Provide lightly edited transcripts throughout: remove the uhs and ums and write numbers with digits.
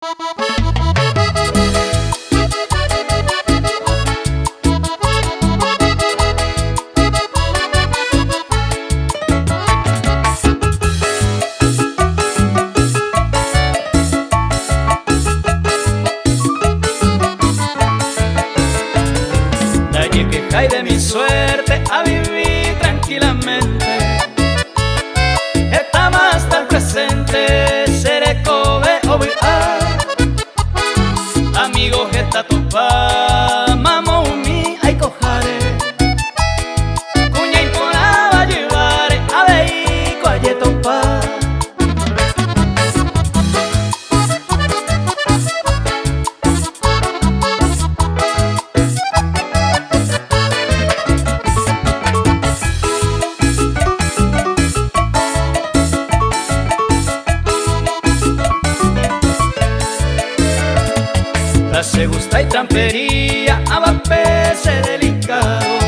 Ndajekehái de mi suerte a vivir tranquilamente. Estamos hasta el presente, seré kobe obi'a. Amigos esta topa, mamo umi ay kohare. Kuña imponaba llevare, a veiko aye topa. Se gusta y trampería, abapese delicado.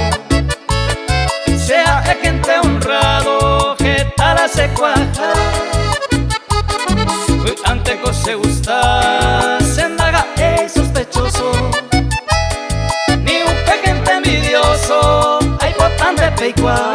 Sea de gente honrado, que tal se cuaja. Antes que se gusta, se indaga es sospechoso. Ni un gente envidioso, hay botante peicua.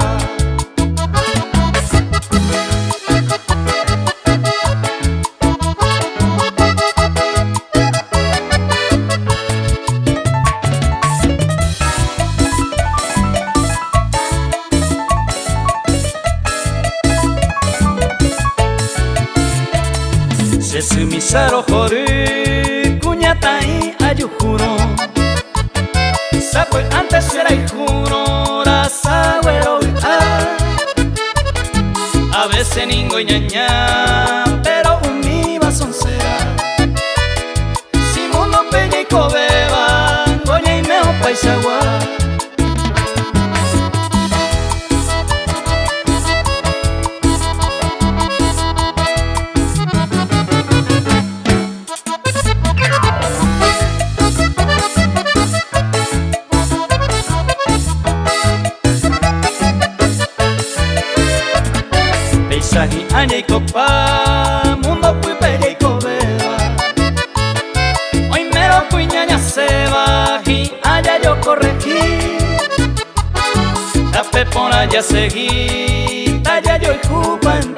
Se sumisaro joru, kuñatai ayujuno. Sapue antes era hijuno, rasagüero a veces ningo y ñaña, pero un miba soncera. Si mundo peña y cobeba, goña y meo paisagua. Paisaje aña y copa, mundo fui bella y cobeba. Hoy mero fui ñaña seba, y allá yo corregí. La pepona ya seguí, allá yo y jupa en